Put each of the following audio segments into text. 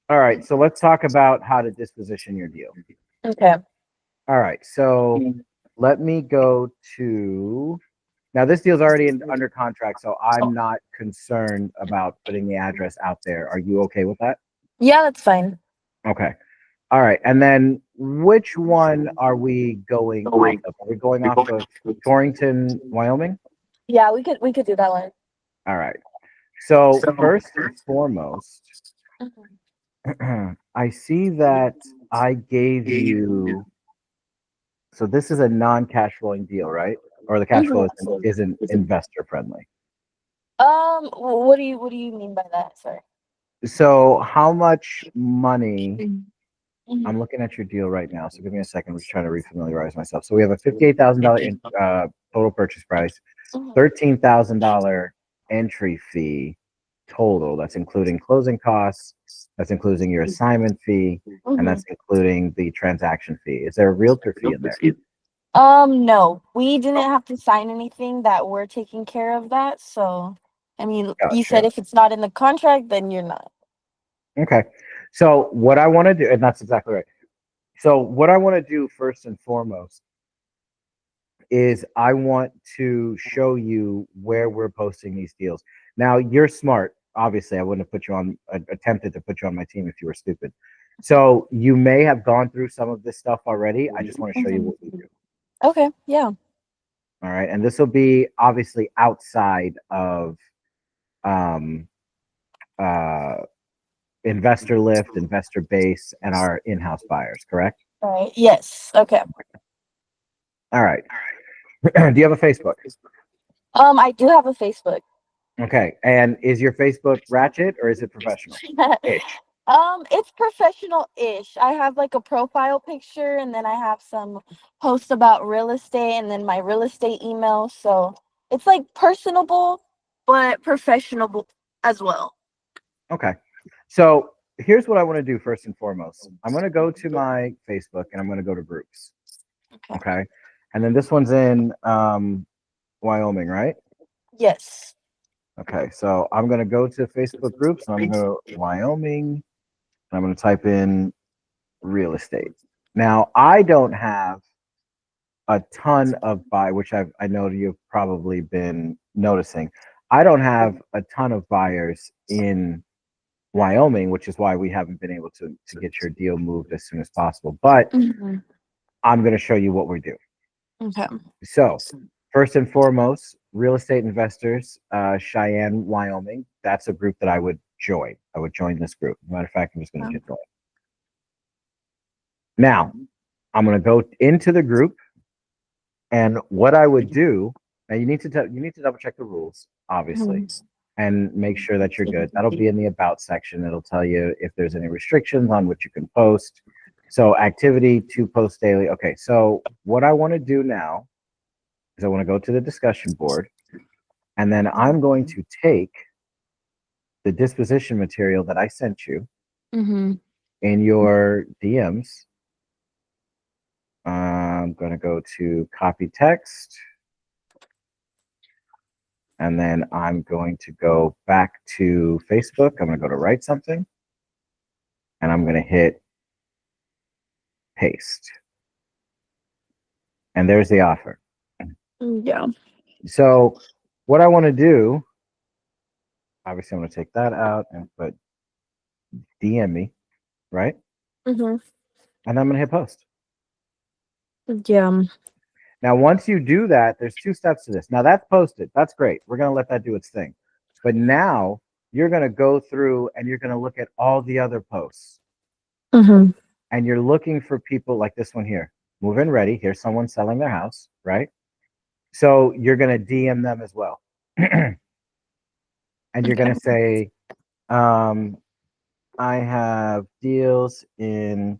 All right, so let's talk about how to disposition your deal. Okay. All right, so let me go to now. This deal's already under contract, so I'm not concerned about putting the address out there. Are you okay with that? Yeah, that's fine. Okay. All right, and then which one are we going off of? Are we going off of Torrington, Wyoming? Yeah, we could do that one. All right. So first and foremost, I see that I gave you. So this is a non-cash flowing deal, right? Or the cash flow isn't investor friendly. What do you mean by that? Sorry. So how much money? Mhm. I'm looking at your deal right now. So give me a second. I'm just trying to refamiliarize myself. So we have a $58,000 total purchase price, $13,000 entry fee total. That's including closing costs. That's including your assignment fee, and that's including the transaction fee. Is there a realtor fee in there? No, we didn't have to sign anything that we're taking care of that. So, I mean, you said Gotcha. if it's not in the contract, then you're not. Okay. So what I want to do, and that's exactly right. So what I want to do first and foremost is I want to show you where we're posting these deals. Now you're smart. Obviously, I wouldn't have put you on, attempted to put you on my team if you were stupid. So you may have gone through some of this stuff already. I just want to show you what we do. Okay, yeah. All right. And this will be obviously outside of um, uh, InvestorLift, InvestorBase, and our in-house buyers, correct? All right. Yes. Okay. All right. Do you have a Facebook? I do have a Facebook. Okay. And is your Facebook ratchet or is it professional-ish? It's professional-ish. I have like a profile picture, and then I have some posts about real estate, and then my real estate email. So it's like personable, but professional as well. Okay. So here's what I want to do first and foremost. I'm going to go to my Facebook and I'm going to go to groups. Okay. Okay. And then this one's in Wyoming, right? Yes. Okay. So I'm going to go to Facebook groups and I'm going to go Wyoming and I'm going to type in real estate. Now, I don't have a ton of which I know you've probably been noticing. I don't have a ton of buyers in Wyoming, which is why we haven't been able to get your deal moved as soon as possible. But I'm going to show you what we do. Okay. So, first and foremost, real estate investors, Cheyenne, Wyoming. That's a group that I would join. I would join this group. Matter of fact, I'm just going to get going. Now, I'm going to go into the group, and what I would do. Now, you need to double check the rules, obviously. And make sure that you're good. That'll be in the about section. It'll tell you if there's any restrictions on what you can post. So activity to post daily. Okay, so what I want to do now is I want to go to the discussion board, and then I'm going to take the disposition material that I sent you in your DMs. I'm going to go to copy text. And then I'm going to go back to Facebook. I'm going to go to write something. And I'm going to hit paste. And there's the offer. Yeah. So what I want to do, obviously I'm going to take that out and put DM me, right? And I'm going to hit post. Yeah. Now, once you do that, there's two steps to this. Now that's posted. That's great. We're going to let that do its thing. But now you're going to go through and you're going to look at all the other posts. And you're looking for people like this one here. Move in ready. Here's someone selling their house, right? So you're going to DM them as well. And you're going to say, I have deals in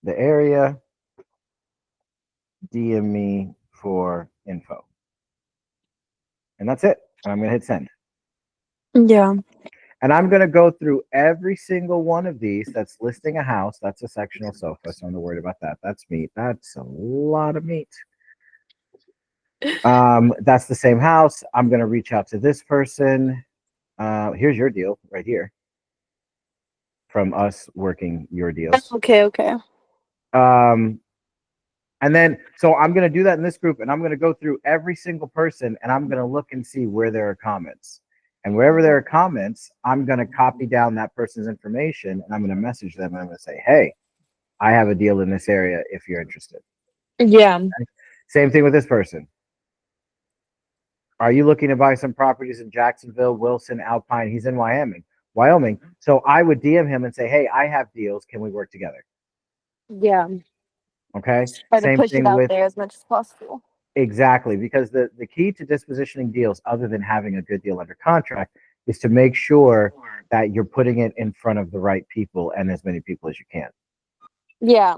the area. DM me for info. And that's it. And I'm going to hit send. Yeah. And I'm going to go through every single one of these that's listing a house. That's a sectional sofa. So I'm not worried about that. That's meat. That's a lot of meat. That's the same house. I'm going to reach out to this person. Here's your deal right here from us working your deals. Okay, okay. And then, so I'm going to do that in this group, and I'm going to go through every single person, and I'm going to look and see where there are comments. And wherever there are comments, I'm going to copy down that person's information, and I'm going to message them, and I'm going to say, hey, I have a deal in this area if you're interested. Yeah. Okay? Same thing with this person. Are you looking to buy some properties in Jacksonville, Wilson, Alpine? He's in Wyoming. So I would DM him and say, hey, I have deals. Can we work together? Yeah. Okay. Try to Same push it thing out with there as much as possible. exactly, because the key to dispositioning deals, other than having a good deal under contract, is to make sure that you're putting it in front of the right people and as many people as you can. Yeah.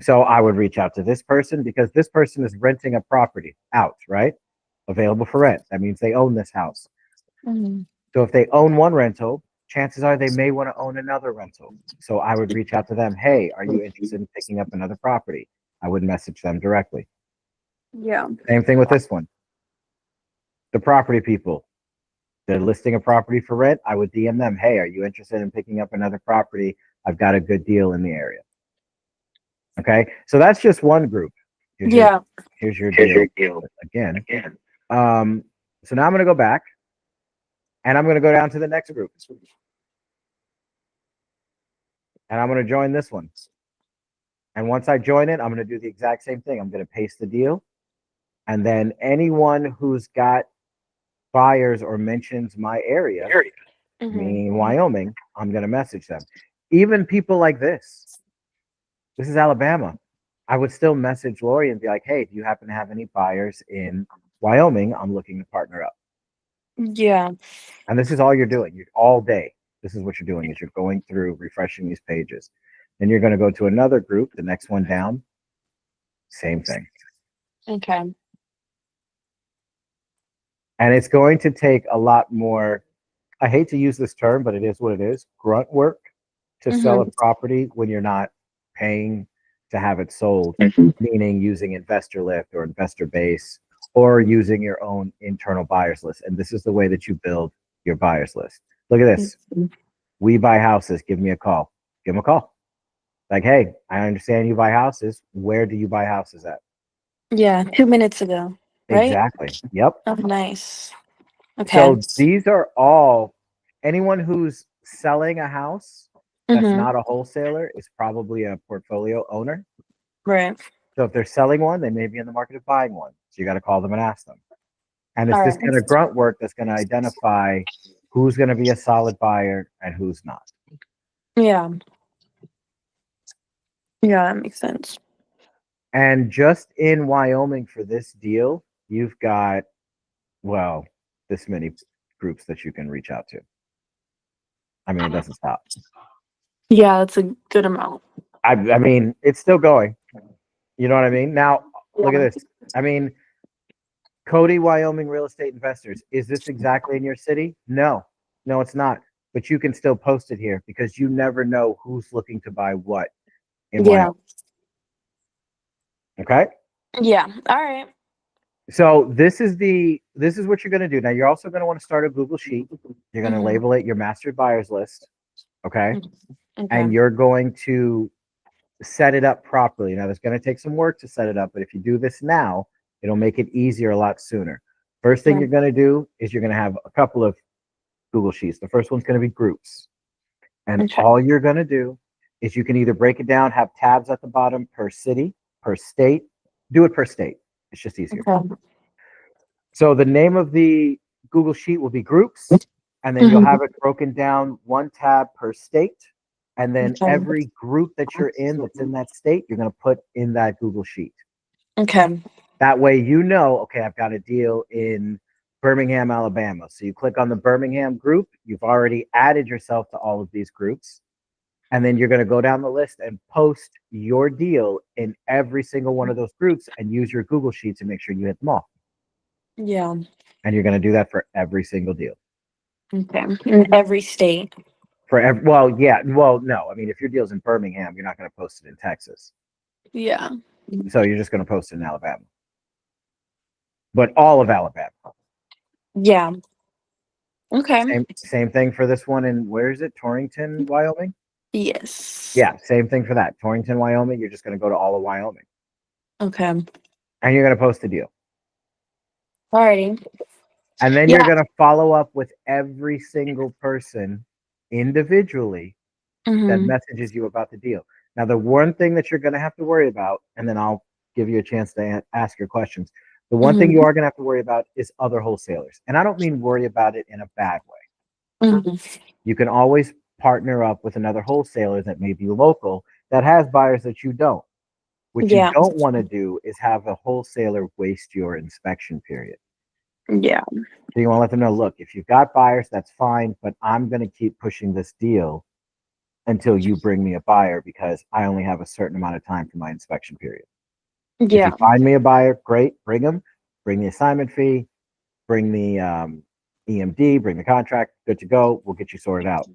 So I would reach out to this person because this person is renting a property out, right? Available for rent. That means they own this house. Mm-hmm. So if they own one rental, chances are they may want to own another rental. So I would reach out to them. Hey, are you interested in picking up another property? I would message them directly. Yeah. Same thing with this one. The property people, they're listing a property for rent. I would DM them. Hey, are you interested in picking up another property? I've got a good deal in the area. Okay. So that's just one group. Here's your deal again. So now I'm going to go back and I'm going to go down to the next group. And I'm going to join this one. And once I join it, I'm going to do the exact same thing. I'm going to paste the deal. And then anyone who's got buyers or mentions my area, meaning Wyoming, I'm going to message them. Even people like this. This is Alabama. I would still message Lori and be like, hey, do you happen to have any buyers in Wyoming? I'm looking to partner up. Yeah. And this is all you're doing. You're all day. This is what you're doing is you're going through refreshing these pages. Then you're going to go to another group, the next one down. Same thing. Okay. And it's going to take a lot more, I hate to use this term, but it is what it is, grunt work to sell a property when you're not paying to have it sold, meaning using InvestorLift or InvestorBase or using your own internal buyers list. And this is the way that you build your buyers list. Look at this. We buy houses. Give me a call. Give them a call. Like, hey, I understand you buy houses. Where do you buy houses at? Yeah. 2 minutes ago. Right? Exactly. Yep. Oh, nice. Okay. So these are all, anyone who's selling a house that's not a wholesaler is probably a portfolio owner. Right. So if they're selling one, they may be in the market of buying one. So you got to call them and ask them. And it's this kind of grunt work that's going to identify who's going to be a solid buyer and who's not. Yeah. Yeah, that makes sense. And just in Wyoming for this deal, you've got, well, this many groups that you can reach out to. I mean, it doesn't stop. Yeah, that's a good amount. I mean, it's still going. You know what I mean? Now, look at this. I mean, Cody, Wyoming real estate investors. Is this exactly in your city? No, it's not. But you can still post it here because you never know who's looking to buy what in Wyoming. Okay. Yeah. All right. So this is what you're going to do. Now you're also going to want to start a Google Sheet. You're going to label it your mastered buyers list. Okay. And you're going to set it up properly. Now there's going to take some work to set it up, but if you do this now, it'll make it easier a lot sooner. First thing you're going to do is you're going to have a couple of Google Sheets. The first one's going to be groups. And all you're going to do is you can either break it down, have tabs at the bottom per city, per state. Do it per state. It's just easier. So the name of the Google Sheet will be groups, and then you'll have it broken down one tab per state. And then every group that you're in that's in that state, you're going to put in that Google Sheet. Okay. That way, you know, okay, I've got a deal in Birmingham, Alabama. So you click on the Birmingham group. You've already added yourself to all of these groups. And then you're going to go down the list and post your deal in every single one of those groups and use your Google Sheet to make sure you hit them all. Yeah. And you're going to do that for every single deal. Okay. In every state. Well, yeah. Well, no. I mean, if your deal's in Birmingham, you're not going to post it in Texas. Yeah. So you're just going to post it in Alabama. but all of Alabama. Yeah. Okay. Same thing for this one in, where is it? Torrington, Wyoming? Yes. Yeah, same thing for that. Torrington, Wyoming. You're just going to go to all of Wyoming. Okay. And you're going to post a deal. Alrighty. And then Yeah. you're going to follow up with every single person individually that messages you about the deal. Now, the one thing that you're going to have to worry about, and then I'll give you a chance to ask your questions. The one thing you are going to have to worry about is other wholesalers. And I don't mean worry about it in a bad way. You can always partner up with another wholesaler that may be local that has buyers that you don't. What you don't want to do is have a wholesaler waste your inspection period. Yeah. So you want to let them know, look, if you've got buyers, that's fine, but I'm going to keep pushing this deal until you bring me a buyer because I only have a certain amount of time for my inspection period. If you find me a buyer, great, bring them, bring the assignment fee, bring the EMD, bring the contract, good to go. We'll get you sorted out.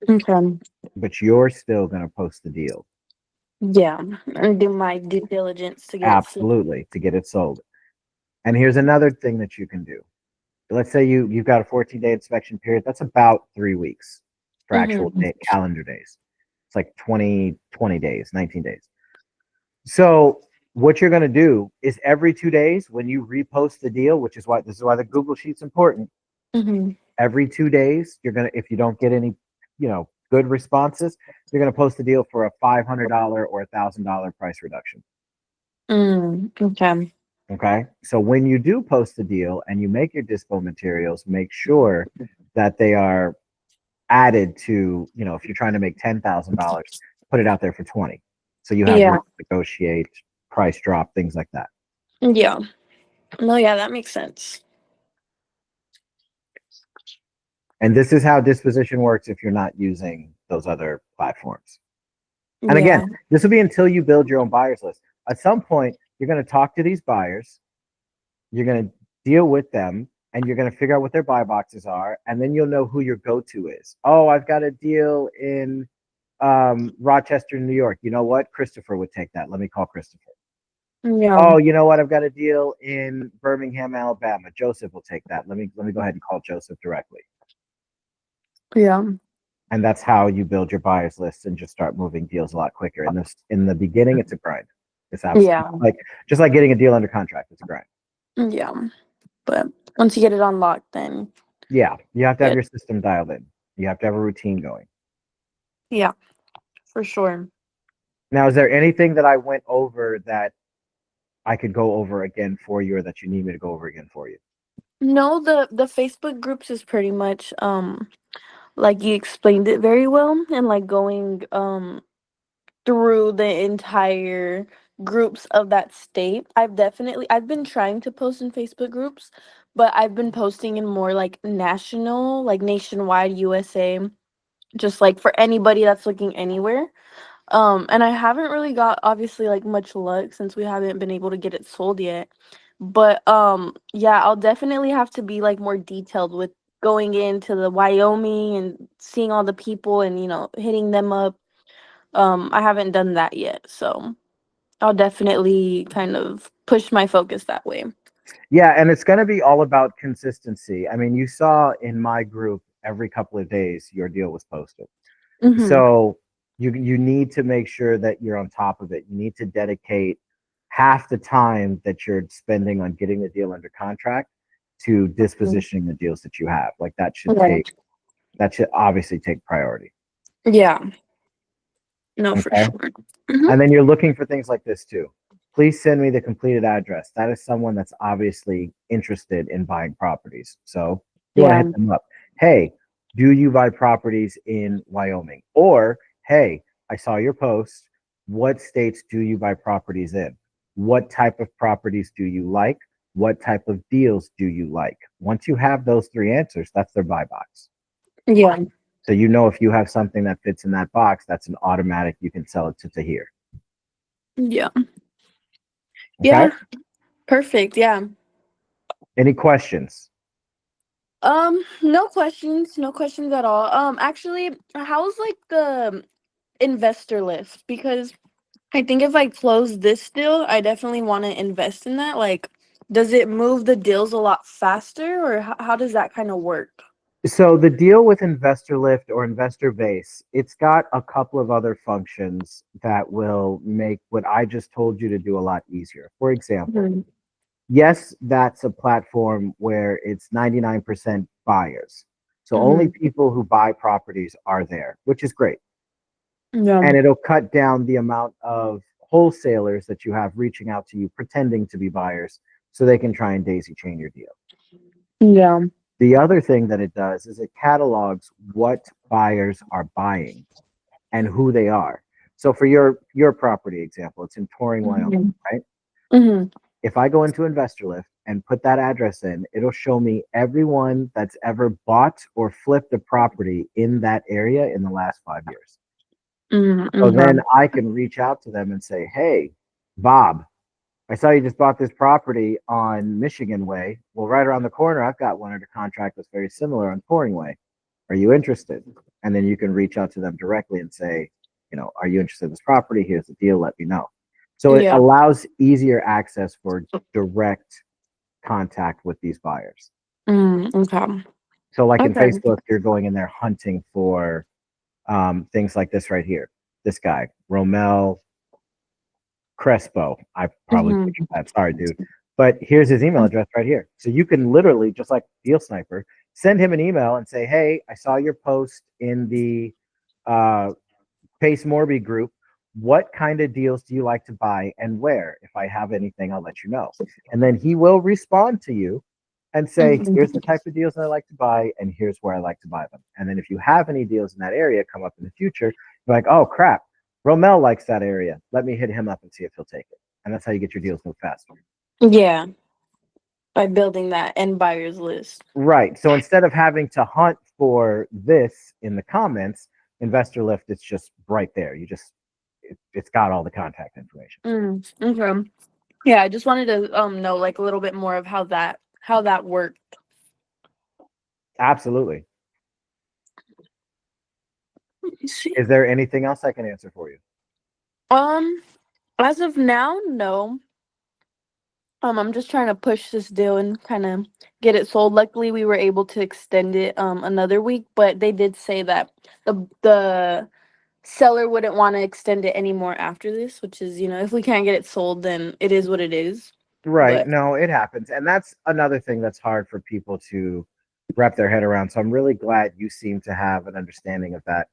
Okay. But you're still going to post the deal. Yeah. And do my due diligence to get Absolutely, to get it sold. And here's another thing that you can do. Let's say you've got a 14-day inspection period. That's about 3 weeks for actual calendar days. It's like 20 days, 19 days. So what you're going to do is every 2 days when you repost the deal, which is why the Google Sheet's important. Every 2 days, you're going to, if you don't get any, good responses, you're going to post the deal for a $500 or $1,000 price reduction. Okay. Okay. So when you do post the deal and you make your dispo materials, make sure that they are added to, if you're trying to make $10,000, put it out there for 20. So you have room to negotiate, price drop, things like that. Yeah. No, yeah, that makes sense. And this is how Disposition works if you're not using those other platforms. And again, this will be until you build your own buyers list. At some point, you're going to talk to these buyers, you're going to deal with them, and you're going to figure out what their buy boxes are, and then you'll know who your go-to is. Oh, I've got a deal in Rochester, New York. You know what? Christopher would take that. Let me call Christopher. Yeah. Oh, you know what? I've got a deal in Birmingham, Alabama. Joseph will take that. Let me go ahead and call Joseph directly. Yeah. And that's how you build your buyers list and just start moving deals a lot quicker. And in the beginning, it's a grind. It's absolutely just like getting a deal under contract. It's a grind. Yeah. But once you get it unlocked, then you have to have your system dialed in. You have to have a routine going. Yeah, for sure. Now, is there anything that I went over that I could go over again for you, or that you need me to go over again for you? No, the Facebook groups is pretty much like you explained it very well, and like going through the entire groups of that state. I've been trying to post in Facebook groups, but I've been posting in more like national, like nationwide USA, just like for anybody that's looking anywhere. And I haven't really got obviously like much luck since we haven't been able to get it sold yet. But yeah, I'll definitely have to be like more detailed with going into the Wyoming and seeing all the people and hitting them up. I haven't done that yet, so I'll definitely kind of push my focus that way. Yeah, and it's going to be all about consistency. I mean, you saw in my group every couple of days your deal was posted. So you need to make sure that you're on top of it. You need to dedicate half the time that you're spending on getting the deal under contract to dispositioning the deals that you have. Like that should obviously take priority. Yeah. No, for Okay. sure. And then you're looking for things like this too. Please send me the completed address. That is someone that's obviously interested in buying properties. So you want to hit them up. Hey, do you buy properties in Wyoming? Or, hey, I saw your post. What states do you buy properties in? What type of properties do you like? What type of deals do you like? Once you have those 3 answers, that's their buy box. Yeah. So if you have something that fits in that box, that's an automatic, you can sell it to here. Yeah. Okay? Yeah. Perfect. Yeah. Any questions? No questions. No questions at all. Actually, how's like the investor list? Because I think if I close this deal, I definitely want to invest in that. Like, does it move the deals a lot faster, or how does that kind of work? So the deal with InvestorLift or InvestorBase, it's got a couple of other functions that will make what I just told you to do a lot easier. For example, Mhm. yes, that's a platform where it's 99% buyers. So only Mhm. people who buy properties are there, which is great. Yeah. And it'll cut down the amount of wholesalers that you have reaching out to you pretending to be buyers so they can try and daisy chain your deal. Yeah. The other thing that it does is it catalogs what buyers are buying and who they are. So for your property example, it's in Torring, Wyoming, Mhm. right? Mhm. If I go into InvestorLift and put that address in, it'll show me everyone that's ever bought or flipped a property in that area in the last 5 years. Mhm. So then Okay. I can reach out to them and say, hey, Bob, I saw you just bought this property on Michigan Way. Well, right around the corner, I've got one under contract that's very similar on Touring Way. Are you interested? And then you can reach out to them directly and say, are you interested in this property? Here's the deal. Let me know. So it Yeah. allows easier access for direct contact with these buyers. Okay. So, like in Okay. Facebook, you're going in there hunting for things like this right here. This guy, Romel Crespo. I probably Mhm. butchered that. Sorry, dude. But here's his email address right here. So you can literally, just like Deal Sniper, send him an email and say, hey, I saw your post in the uh, Pace Morby group. What kind of deals do you like to buy and where? If I have anything, I'll let you know. And then he will respond to you and say, here's the Mhm. type of deals that I like to buy, and here's where I like to buy them. And then if you have any deals in that area come up in the future, you're like, oh crap, Romel likes that area. Let me hit him up and see if he'll take it. And that's how you get your deals move faster. Yeah. By building that end buyers list. Right. So instead of having to hunt for this in the comments, Investor Lift, it's just right there. It's got all the contact information. Okay. Yeah, I just wanted to know like a little bit more of how that worked. Absolutely. Let me see. Is there anything else I can answer for you? Um, as of now, no. I'm just trying to push this deal and kind of get it sold. Luckily, we were able to extend it another week, but they did say that the seller wouldn't want to extend it anymore after this, which is, if we can't get it sold, then it is what it is. Right. But No, it happens. And that's another thing that's hard for people to wrap their head around. So I'm really glad you seem to have an understanding of that.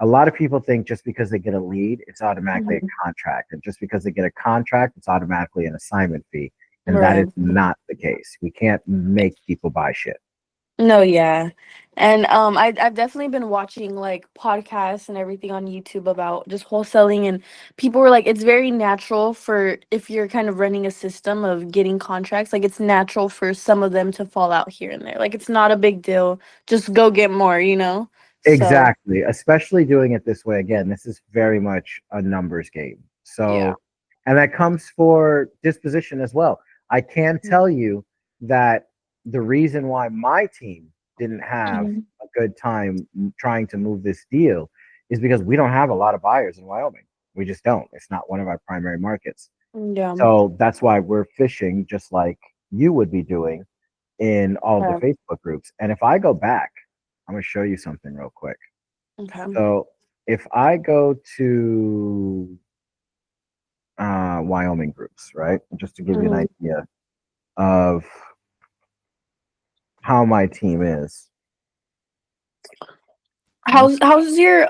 A lot of people think just because they get a lead, it's automatically a Mhm. contract. And just because they get a contract, it's automatically an assignment fee. And that is Right. not the case. We can't make people buy shit. No, yeah. And I've definitely been watching like podcasts and everything on YouTube about just wholesaling, and people were like it's very natural for if you're kind of running a system of getting contracts, like it's natural for some of them to fall out here and there. Like it's not a big deal. Just go get more. So, Exactly, especially doing it this way. Again, this is very much a numbers game. yeah. So, and that comes for disposition as well. I can tell you that the reason why my team didn't have Mhm. a good time trying to move this deal is because we don't have a lot of buyers in Wyoming. We just don't. It's not one of our primary markets. Yeah. So that's why we're fishing just like you would be doing in all of the Yeah. Facebook groups. And if I go back, I'm going to show you something real quick. Okay. So if I go to Wyoming groups, right, just to give you an Mhm. idea of how my team is. How's your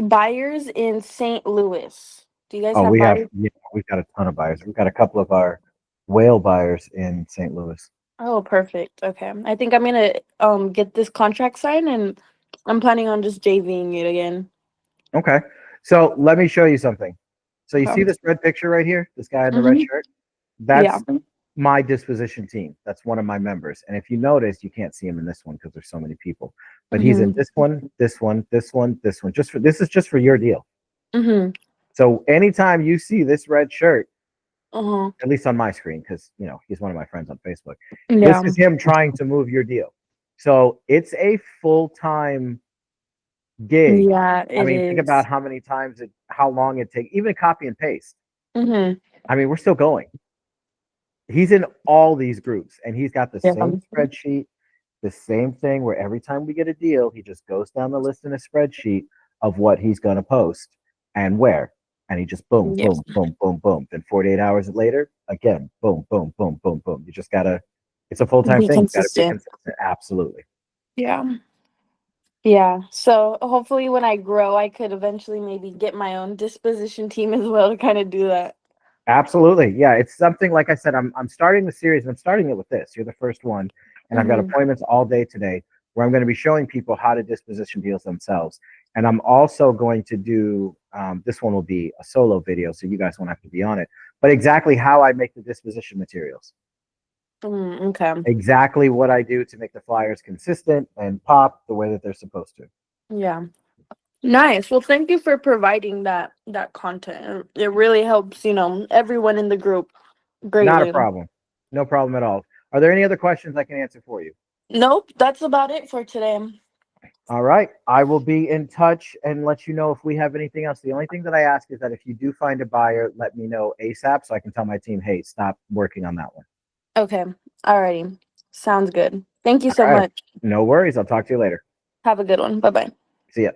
buyers in St. Louis? Do you guys Oh, have buyers? we've got a ton of buyers. We've got a couple of our whale buyers in St. Louis. Oh, perfect. Okay. I think I'm gonna get this contract signed, and I'm planning on just JVing it again. Okay, so let me show you something. So you see Okay. this red picture right here, this guy in the red Mhm. shirt? Yeah. That's my disposition team. That's one of my members. And if you notice, you can't see him in this one because there's so many people. But he's in Mhm. this one, this one, this one, this one. This is just for your deal. Mhm. So anytime you see this red shirt, Uh-huh. at least on my screen, because he's one of my friends on Facebook, this Yeah. is him trying to move your deal. So it's a full-time gig. Yeah, I it mean, think about is. how many times how long it takes, even copy and paste. Mm-hmm. I mean, we're still going. He's in all these groups, and he's got the same spreadsheet, the same thing where every time we get a deal, he just goes down the list in a spreadsheet of what he's going to post and where. And he just boom, boom, boom, boom, boom. Then 48 hours later, again, boom, boom, boom, boom, boom. You just got to, it's a full-time thing. You got to be consistent. Absolutely. Yeah. Yeah. So hopefully when I grow, I could eventually maybe get my own disposition team as well to kind of do that. Absolutely. Yeah. It's something, like I said, I'm starting the series, and I'm starting it with this. You're the first one. And I've got appointments all day today where I'm going to be showing people how to disposition deals themselves. And I'm also going to do, this one will be a solo video, so you guys won't have to be on it, but exactly how I make the disposition materials. Okay. Exactly what I do to make the flyers consistent and pop the way that they're supposed to. Yeah. Nice. Well, thank you for providing that content. It really helps, everyone in the group greatly. Not a problem. No problem at all. Are there any other questions I can answer for you? Nope. That's about it for today. All right. I will be in touch and let you know if we have anything else. The only thing that I ask is that if you do find a buyer, let me know ASAP so I can tell my team, hey, stop working on that one. Okay. Alrighty. Sounds good. Thank you so much. No worries. I'll talk to you later. Have a good one. Bye-bye. See ya.